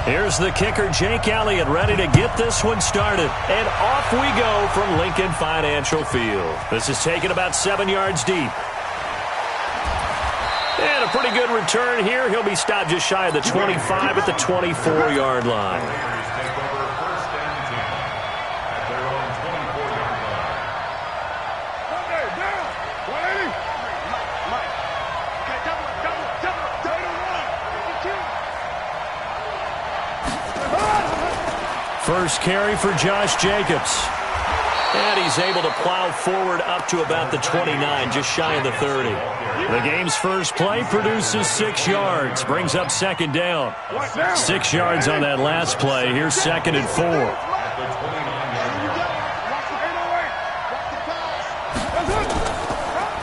Here's the kicker, Jake Elliott, ready to get this one started. And off we go from Lincoln Financial Field. This is taken about 7 yards deep. And a pretty good return here. He'll be stopped just shy of the 25 at the 24-yard line. First carry for Josh Jacobs. And he's able to plow forward up to about the 29, just shy of the 30. The game's first play produces 6 yards, brings up second down. 6 yards on that last play. Here's 2nd and 4.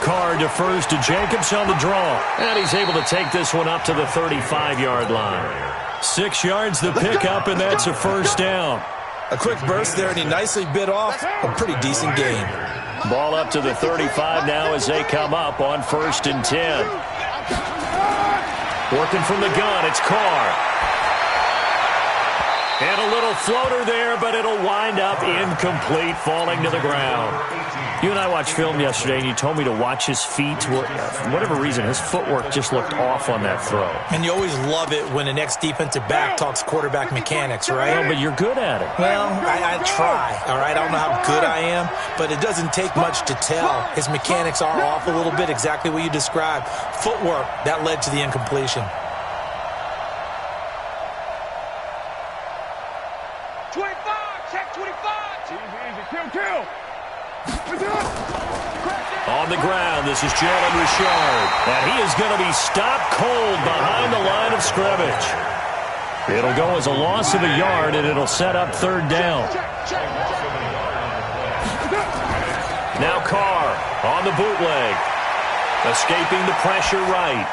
Carr defers to Jacobs on the draw. And he's able to take this one up to the 35-yard line. 6 yards the pickup, and that's a first down. A quick burst there, and he nicely bit off a pretty decent gain. Ball up to the 35 now as they come up on 1st and 10. Working from the gun, it's Carr. And a little floater there, but it'll wind up incomplete, falling to the ground. You and I watched film yesterday, and you told me to watch his feet. For whatever reason, his footwork just looked off on that throw. And you always love it when the next defensive back talks quarterback mechanics, right? Well, but you're good at it. Well, I try, all right? I don't know how good I am, but it doesn't take much to tell. His mechanics are off a little bit, exactly what you described. Footwork, that led to the incompletion. 25, check 25. Easy, kill. On the ground, this is Jalen Richard. And he is going to be stopped cold behind the line of scrimmage. It'll go as a loss of a yard, and it'll set up 3rd down. Now Carr on the bootleg. Escaping the pressure right.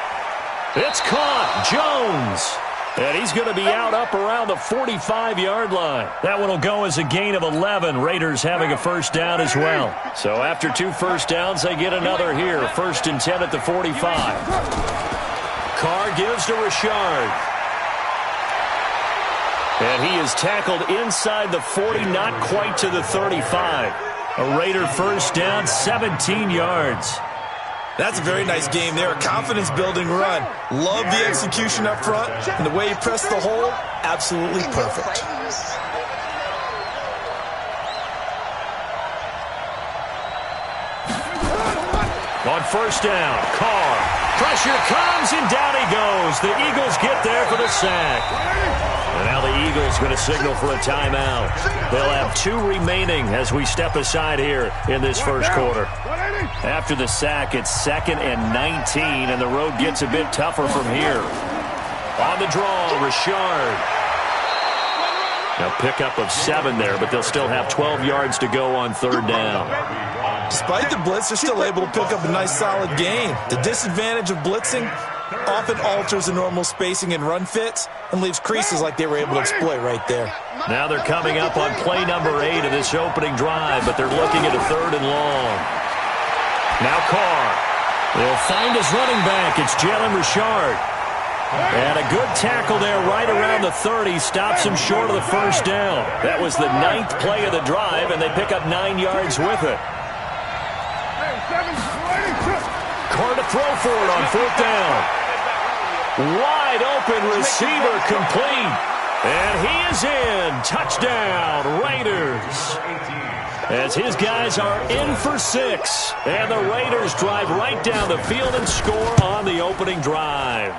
It's caught. Jones. And he's going to be out up around the 45-yard line. That one will go as a gain of 11. Raiders having a first down as well. So after 2 first downs, they get another here. 1st and 10 at the 45. Carr gives to Richard. And he is tackled inside the 40, not quite to the 35. A Raider first down, 17 yards. That's a very nice game there. A confidence-building run. Love the execution up front. And the way he pressed the hole, absolutely perfect. On first down, Carr. Pressure comes, and down he goes. The Eagles get there for the sack. And now the Eagles going to signal for a timeout. They'll have 2 remaining as we step aside here in this first quarter. After the sack, it's 2nd and 19, and the road gets a bit tougher from here. On the draw, Richard. Now pickup of 7 there, but they'll still have 12 yards to go on 3rd down. Despite the blitz, they're still able to pick up a nice solid gain. The disadvantage of blitzing often alters the normal spacing and run fits and leaves creases like they were able to exploit right there. Now they're coming up on play number 8 of this opening drive, but they're looking at a 3rd and long. Now Carr. They'll find his running back. It's Jalen Richard. And a good tackle there right around the 30. Stops him short of the first down. That was the 9th play of the drive, and they pick up 9 yards with it. Carr to throw for it on 4th down. Wide open receiver complete. And he is in. Touchdown, Raiders. As his guys are in for 6. And the Raiders drive right down the field and score on the opening drive.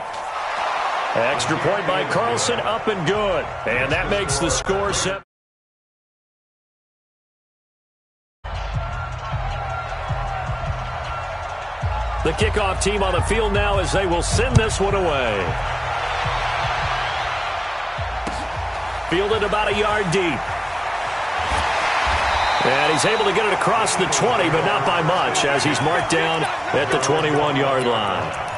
Extra point by Carlson, up and good. And that makes the score 7. The kickoff team on the field now as they will send this one away. Fielded about a yard deep. And he's able to get it across the 20, but not by much as he's marked down at the 21-yard line.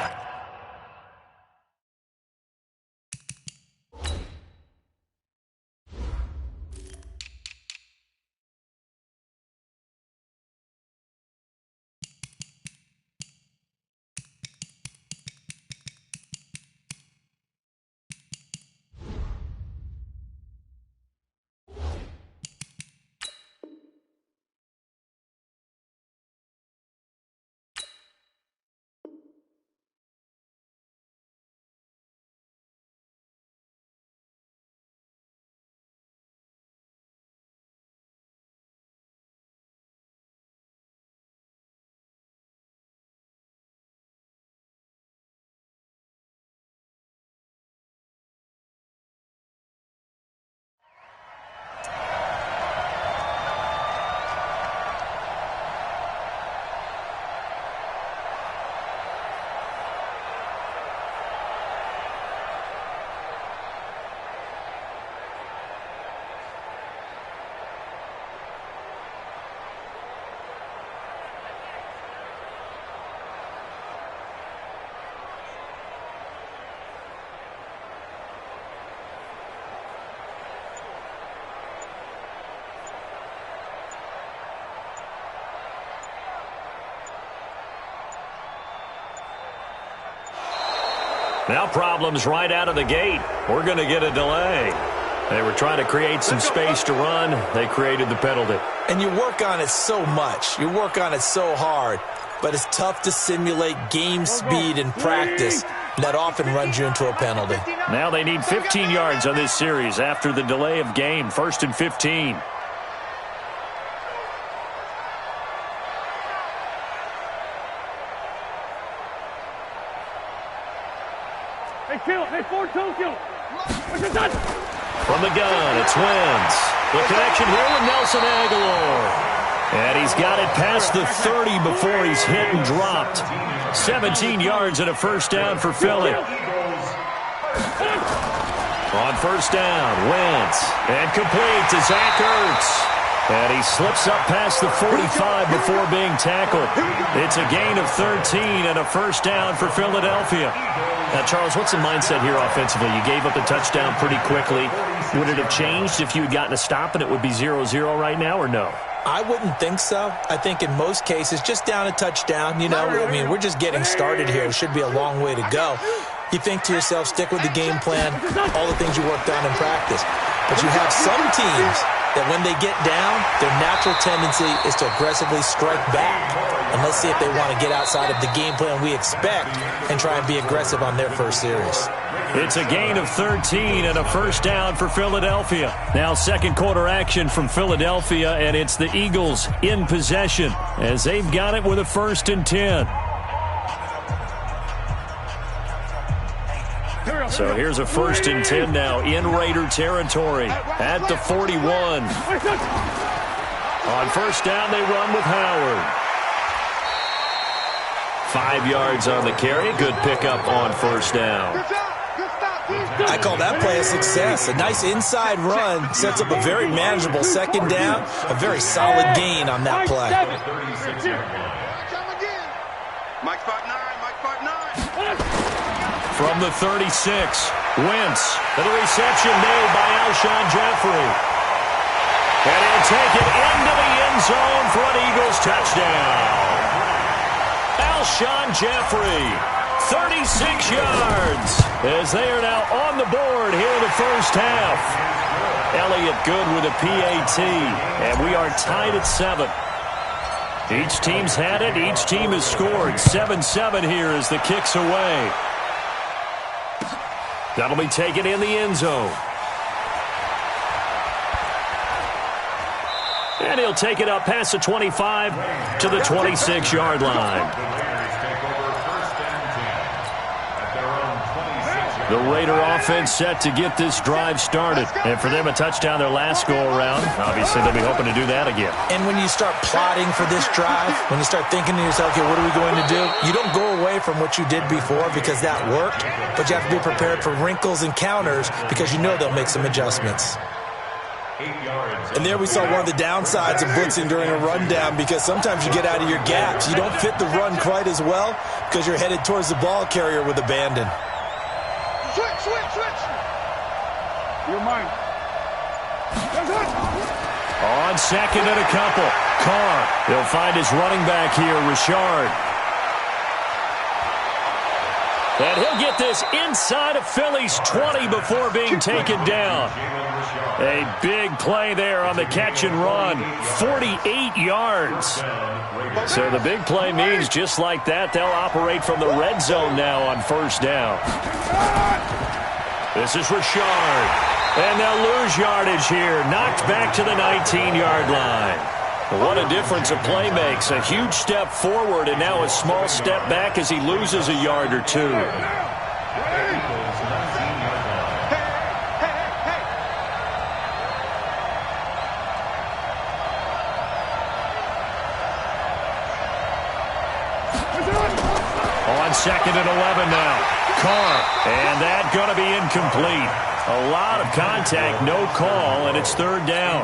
Now problems right out of the gate. We're going to get a delay. They were trying to create some space to run. They created the penalty. And you work on it so much. You work on it so hard. But it's tough to simulate game speed in practice. That often runs you into a penalty. Now they need 15 yards on this series after the delay of game. 1st and 15. Hey, kill. Hey, 4-2, kill. From the gun, it's Wentz. The connection here with Nelson Aguilar. And he's got it past the 30 before he's hit and dropped. 17 yards and a first down for Philly. On first down, Wentz. And complete to Zach Ertz. And he slips up past the 45 before being tackled. It's a gain of 13 and a first down for Philadelphia. Now, Charles, what's the mindset here offensively? You gave up the touchdown pretty quickly. Would it have changed if you had gotten a stop and it would be 0-0 right now, or no? I wouldn't think so. I think in most cases, just down a touchdown, you know, I mean, we're just getting started here. It should be a long way to go. You think to yourself, stick with the game plan, all the things you worked on in practice. But you have some teams that when they get down, their natural tendency is to aggressively strike back. And let's see if they want to get outside of the game plan we expect and try and be aggressive on their first series. It's a gain of 13 and a first down for Philadelphia. Now second quarter action from Philadelphia, and it's the Eagles in possession as they've got it with a 1st and 10. So here's a 1st and 10 now in Raider territory at the 41. On first down, they run with Howard. 5 yards on the carry. Good pickup on first down. I call that play a success. A nice inside run sets up a very manageable second down. A very solid gain on that play. Mike 5'9", Mike 5'9". From the 36, Wentz, and the reception made by Alshon Jeffrey. And he'll take it into the end zone for an Eagles touchdown. Alshon Jeffrey, 36 yards, as they are now on the board here in the first half. Elliott good with a PAT, and we are tied at 7. Each team's had it. Each team has scored. 7-7 here as the kick's away. That'll be taken in the end zone. And he'll take it up past the 25 to the 26-yard line. The Raider offense set to get this drive started. And for them, a touchdown their last go-around. Obviously, they'll be hoping to do that again. And when you start plotting for this drive, when you start thinking to yourself, okay, what are we going to do? You don't go away from what you did before because that worked, but you have to be prepared for wrinkles and counters because you know they'll make some adjustments. And there we saw one of the downsides of blitzing during a rundown because sometimes you get out of your gaps. You don't fit the run quite as well because you're headed towards the ball carrier with abandon. Switch. You're mine. On second and a couple. Carr. He'll find his running back here, Richard. And he'll get this inside of Philly's 20 before being taken down. A big play there on the catch and run. 48 yards. So the big play means just like that, they'll operate from the red zone now on first down. This is Richard. And they'll lose yardage here. Knocked back to the 19-yard line. What a difference a play makes. A huge step forward and now a small step back as he loses a yard or two. On second and 11 now. Carr, and that going to be incomplete. A lot of contact, no call, and it's third down.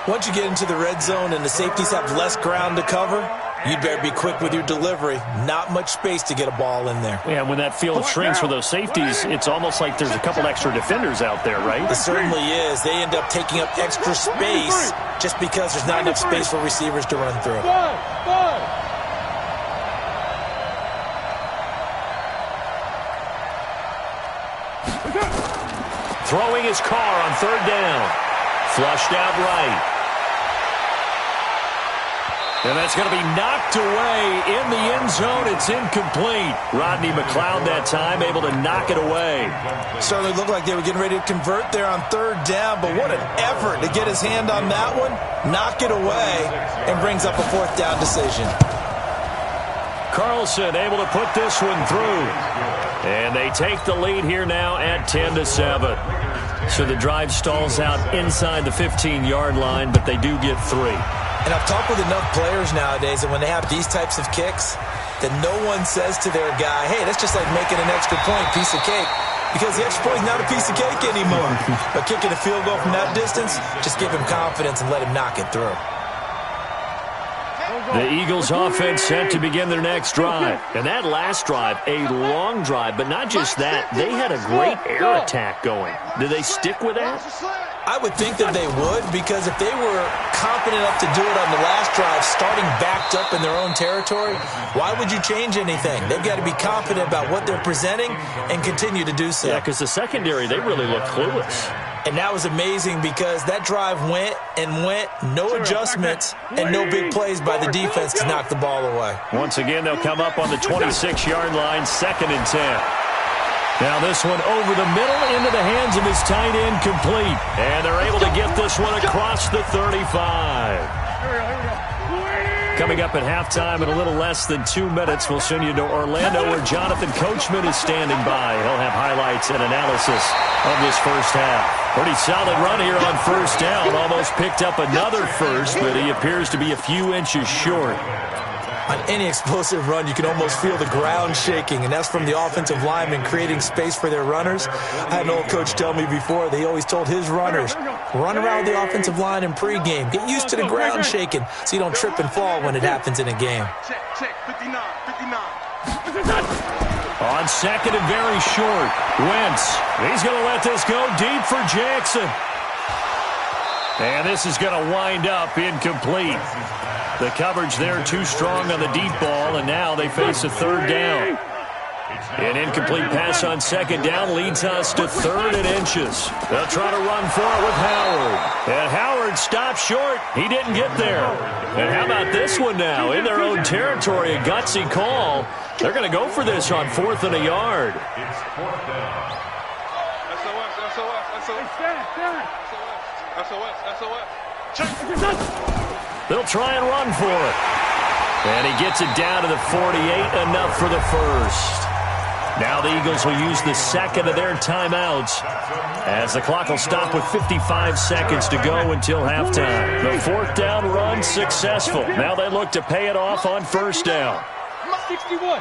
Once you get into the red zone and the safeties have less ground to cover, you'd better be quick with your delivery. Not much space to get a ball in there. Yeah, when that field shrinks for those safeties, it's almost like there's a couple extra defenders out there, right? It certainly is. They end up taking up extra space just because there's not enough space for receivers to run through. Throwing his car on third down. Flushed out right. And that's going to be knocked away in the end zone. It's incomplete. Rodney McLeod that time able to knock it away. Certainly looked like they were getting ready to convert there on third down, but what an effort to get his hand on that one, knock it away, and brings up a fourth down decision. Carlson able to put this one through. And they take the lead here now at 10-7. So the drive stalls out inside the 15-yard line, but they do get 3. And I've talked with enough players nowadays that when they have these types of kicks, that no one says to their guy, hey, that's just like making an extra point, piece of cake. Because the extra point is not a piece of cake anymore. But kicking a field goal from that distance, just give him confidence and let him knock it through. The Eagles offense set to begin their next drive. And that last drive, a long drive, but not just that, they had a great air attack going. Did they stick with that? I would think that they would, because if they were confident enough to do it on the last drive, starting backed up in their own territory, why would you change anything? They've got to be confident about what they're presenting and continue to do so. Yeah, because the secondary, they really look clueless. And that was amazing because that drive went and went, no adjustments, and no big plays by the defense to knock the ball away. Once again, they'll come up on the 26-yard line, 2nd and 10. Now this one over the middle into the hands of his tight end, complete. And they're able to get this one across the 35. Coming up at halftime in a little less than 2 minutes, we'll send you to Orlando where Jonathan Coachman is standing by. He'll have highlights and analysis of this first half. Pretty solid run here on first down. Almost picked up another first, but he appears to be a few inches short. On any explosive run, you can almost feel the ground shaking, and that's from the offensive linemen creating space for their runners. I had an old coach tell me before, they always told his runners, run around the offensive line in pregame. Get used to the ground shaking so you don't trip and fall when it happens in a game. Check, 59. On second and very short, Wentz. He's going to let this go deep for Jackson. And this is going to wind up incomplete. The coverage there too strong on the deep ball, and now they face a third down. An incomplete pass on second down leads us to 3rd and inches. They'll try to run for it with Howard. And Howard stops short. He didn't get there. And how about this one now? In their own territory, a gutsy call. They're going to go for this on 4th and a yard. They'll try and run for it. And he gets it down to the 48, enough for the first. Now the Eagles will use the second of their timeouts as the clock will stop with 55 seconds to go until halftime. The 4th down run successful. Now they look to pay it off on first down. 61.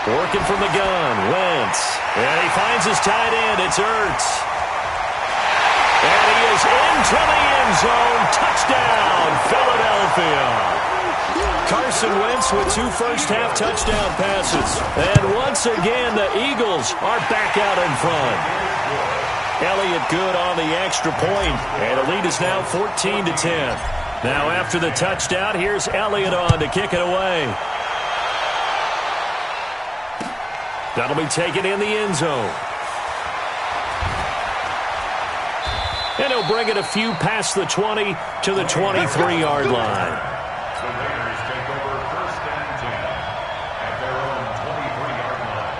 Working from the gun, Wentz. And he finds his tight end. It's Ertz. And he is into the end zone. Touchdown, Philadelphia. Carson Wentz with 2 first-half touchdown passes. And once again, the Eagles are back out in front. Elliott good on the extra point, and the lead is now 14-10. Now after the touchdown, here's Elliott on to kick it away. That'll be taken in the end zone. And he'll bring it a few past the 20 to the 23-yard line. So the Raiders take over 1st and 10 at their own 23-yard line.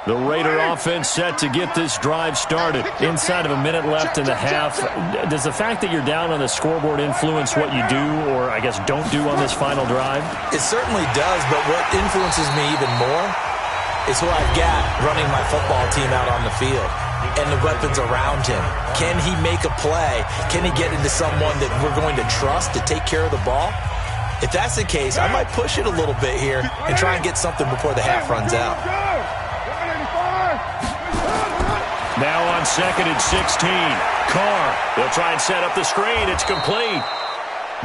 The Raider offense set to get this drive started. Inside of a minute left in the half. Does the fact that you're down on the scoreboard influence what you do, or I guess don't do on this final drive? It certainly does, but what influences me even more is who I've got running my football team out on the field and the weapons around him. Can he make a play? Can he get into someone that we're going to trust to take care of the ball? If that's the case, I might push it a little bit here and try and get something before the half runs out. Now on 2nd and 16. Carr. They'll try and set up the screen. It's complete.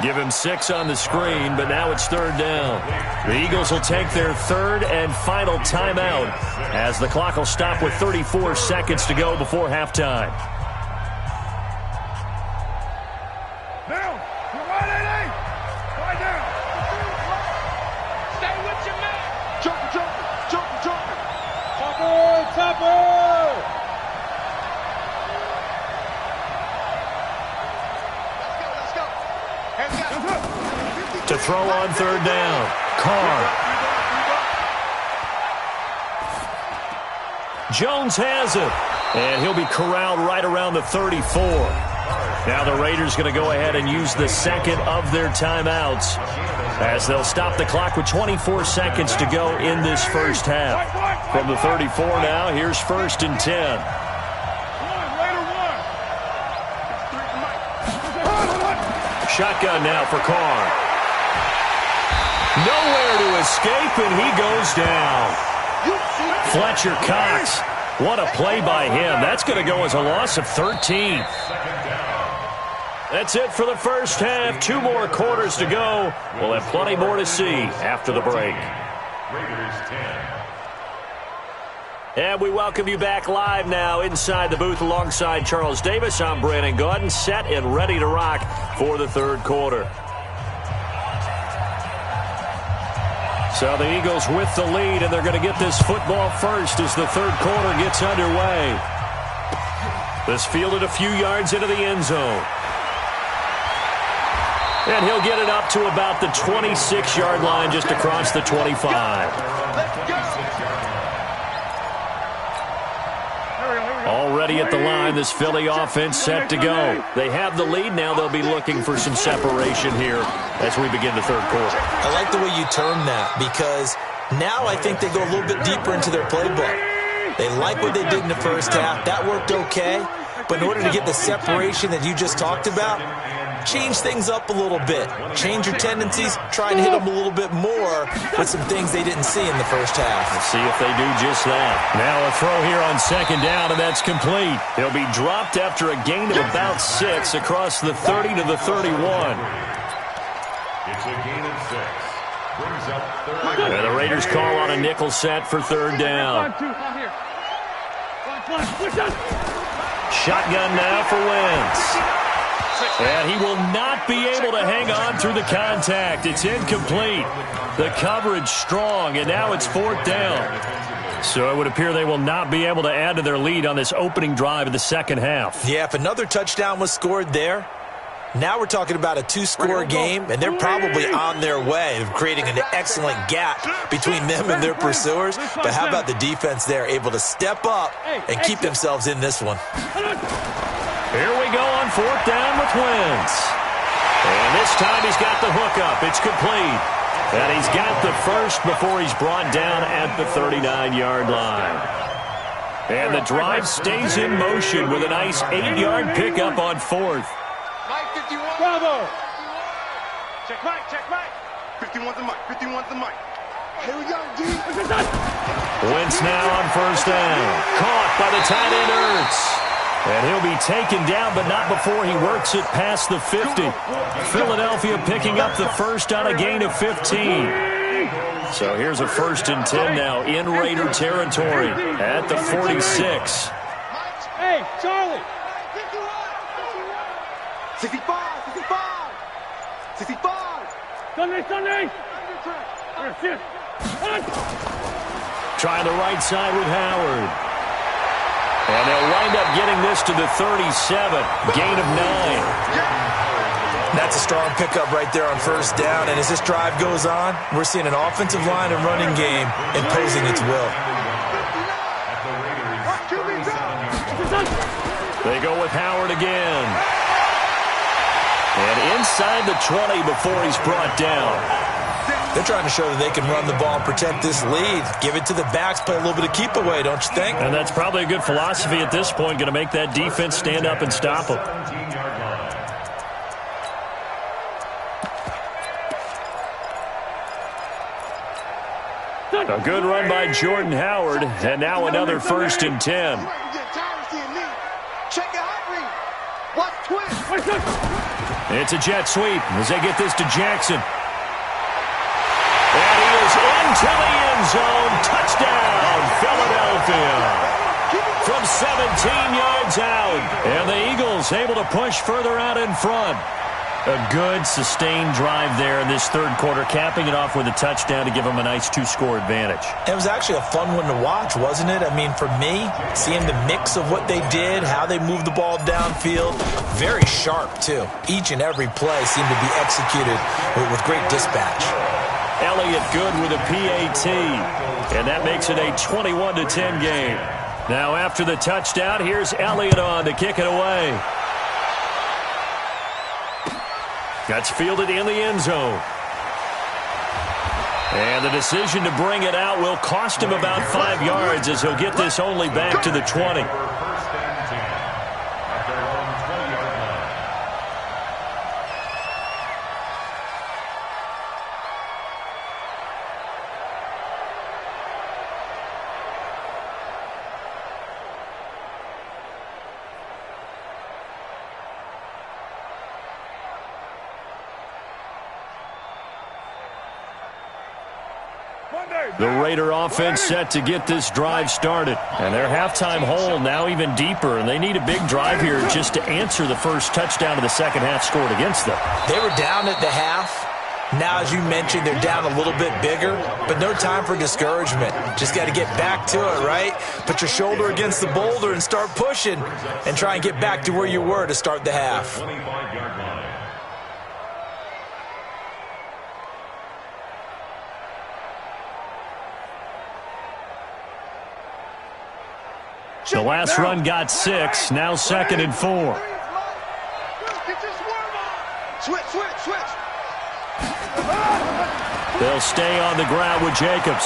Give him 6 on the screen, but now it's 3rd down. The Eagles will take their 3rd and final timeout as the clock will stop with 34 seconds to go before halftime. Stay with your man. Jumper. Chopper. Let's go. To throw on third down. Carr. Jones has it. And he'll be corralled right around the 34. Now the Raiders going to go ahead and use the second of their timeouts as they'll stop the clock with 24 seconds to go in this first half. From the 34 now, here's 1st and 10. Shotgun now for Carr. Nowhere to escape, and he goes down. Fletcher Cox. What a play by him. That's going to go as a loss of 13. That's it for the first half. 2 more quarters to go. We'll have plenty more to see after the break. And we welcome you back live now inside the booth alongside Charles Davis. I'm Brandon Gaudin, set and ready to rock for the third quarter. So the Eagles with the lead, and they're going to get this football first as the third quarter gets underway. This fielded a few yards into the end zone. And he'll get it up to about the 26-yard line just across the 25. Already at the line, this Philly offense set to go. They have the lead. Now they'll be looking for some separation here as we begin the third quarter. I like the way you term that because now I think they go a little bit deeper into their playbook. They like what they did in the first half. That worked okay. But in order to get the separation that you just talked about, change things up a little bit. Change your tendencies. Try and hit them a little bit more with some things they didn't see in the first half. Let's see if they do just that. Now a throw here on second down, and that's complete. He'll be dropped after a gain of about 6 across the 30 to the 31. It's a gain of 6. Brings up third. And the Raiders call on a nickel set for third down. Shotgun now for Wentz. And he will not be able to hang on through the contact. It's incomplete. The coverage strong, and now it's 4th down. So it would appear they will not be able to add to their lead on this opening drive of the second half. Yeah, if another touchdown was scored there, now we're talking about a 2-score game, and they're probably on their way of creating an excellent gap between them and their pursuers. But how about the defense there, able to step up and keep themselves in this one? Here we go on 4th down with Wentz. And this time he's got the hookup. It's complete. And he's got the first before he's brought down at the 39-yard line. And the drive stays in motion with a nice 8-yard pickup on 4th. Bravo! Check Mike. 51's the mic. Here we go, D. Wentz now on 1st down. Caught by the tight end Ertz. And he'll be taken down, but not before he works it past the 50. Philadelphia picking up the first on a gain of 15. So here's a 1st and 10 now in Raider territory at the 46. Hey, Charlie. 65. Sunday. Trying the right side with Howard. And they'll wind up getting this to the 37. Gain of 9. That's a strong pickup right there on 1st down. And as this drive goes on, we're seeing an offensive line and running game imposing its will. They go with Howard again. And inside the 20 before he's brought down. They're trying to show that they can run the ball and protect this lead. Give it to the backs, play a little bit of keep away, don't you think? And that's probably a good philosophy at this point, going to make that defense stand up and stop them. A good run by Jordan Howard, and now another 1st and 10. It's a jet sweep as they get this to Jackson. And he is into the end zone. Touchdown, Philadelphia. From 17 yards out. And the Eagles able to push further out in front. A good, sustained drive there in this third quarter, capping it off with a touchdown to give them a nice 2-score advantage. It was actually a fun one to watch, wasn't it? I mean, for me, seeing the mix of what they did, how they moved the ball downfield, very sharp, too. Each and every play seemed to be executed with great dispatch. Elliott good with a PAT, and that makes it a 21-10 game. Now after the touchdown, here's Elliott on to kick it away. That's fielded in the end zone. And the decision to bring it out will cost him about 5 yards as he'll get this only back to the 20. The Raider offense set to get this drive started. And their halftime hole now even deeper, and they need a big drive here just to answer the first touchdown of the second half scored against them. They were down at the half. Now, as you mentioned, they're down a little bit bigger, but no time for discouragement. Just got to get back to it, right? Put your shoulder against the boulder and start pushing and try and get back to where you were to start the half. 25-yard line. The last run got 6, now 2nd and 4. Switch. They'll stay on the ground with Jacobs.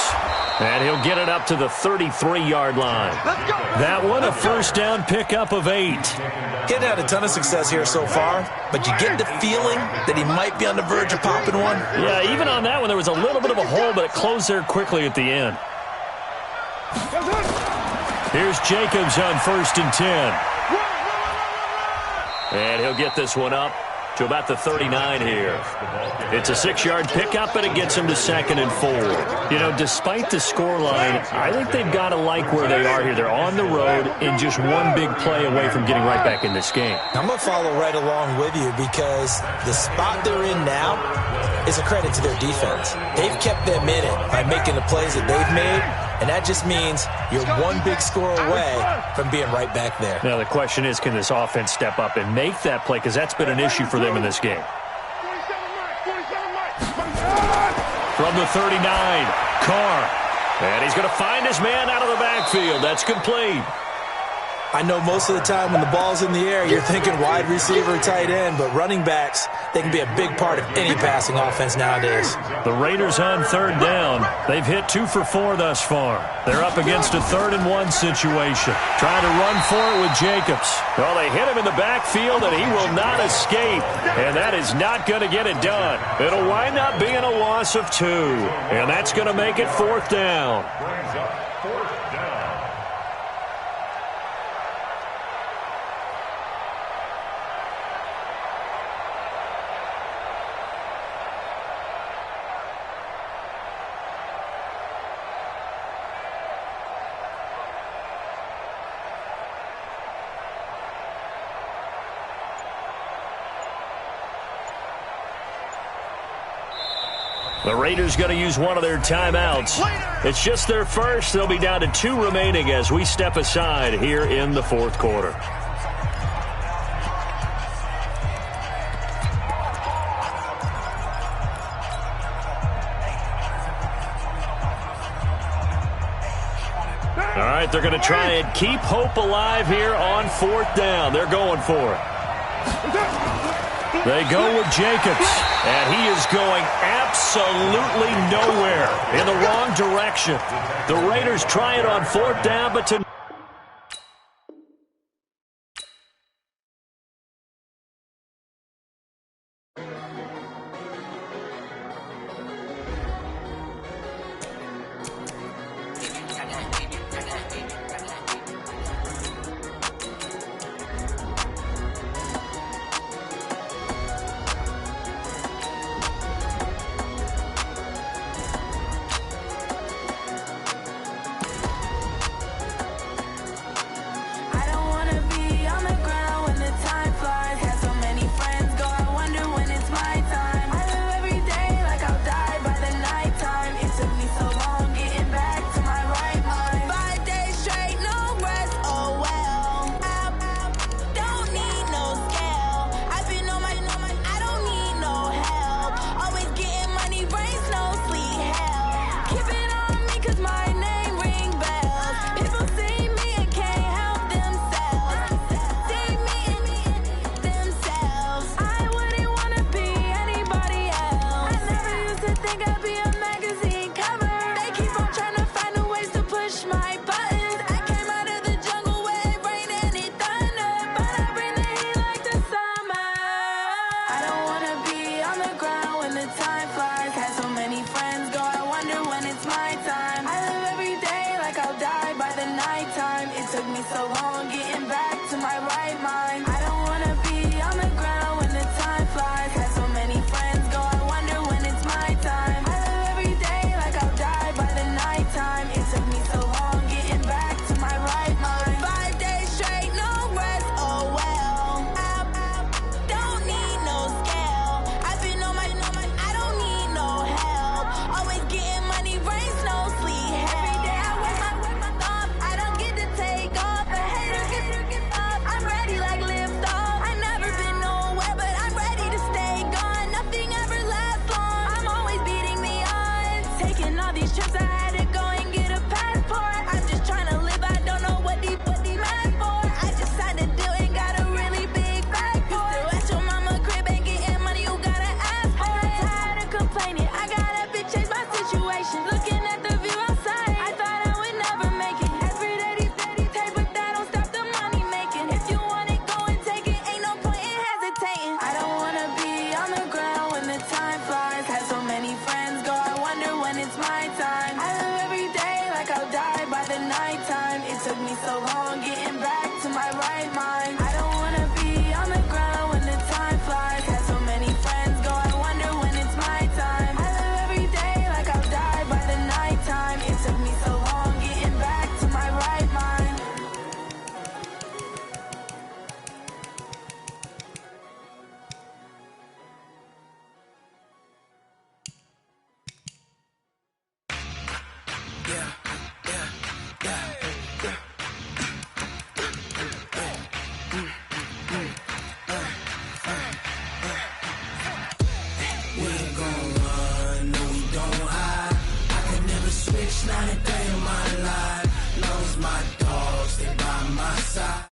And he'll get it up to the 33-yard line. That one, a first down pickup of 8. He hasn't had a ton of success here so far, but you get the feeling that he might be on the verge of popping one. Yeah, even on that one, there was a little bit of a hole, but it closed there quickly at the end. Here's Jacobs on 1st and 10. And he'll get this one up to about the 39 here. It's a 6-yard pickup, and it gets him to 2nd and 4. You know, despite the scoreline, I think they've got to like where they are here. They're on the road and just one big play away from getting right back in this game. I'm going to follow right along with you because the spot they're in now is a credit to their defense. They've kept them in it by making the plays that they've made, and that just means you're one big score away from being right back there. Now the question is, can this offense step up and make that play? Because that's been an issue for them in this game. From the 39, Carr. And he's going to find his man out of the backfield. That's complete. I know most of the time when the ball's in the air, you're thinking wide receiver, tight end, but running backs, they can be a big part of any passing offense nowadays. The Raiders on 3rd down. They've hit 2 for 4 thus far. They're up against a 3rd and 1 situation. Trying to run for it with Jacobs. Well, they hit him in the backfield, and he will not escape. And that is not going to get it done. It'll wind up being a loss of 2. And that's going to make it 4th down. Brings up 4th down. The Raiders going to use one of their timeouts. It's just their first. They'll be down to 2 remaining as we step aside here in the 4th quarter. All right, they're going to try and keep hope alive here on 4th down. They're going for it. They go with Jacobs, and he is going absolutely nowhere in the wrong direction. The Raiders try it on 4th down, but to of my life. Knows my dogs, they by my side.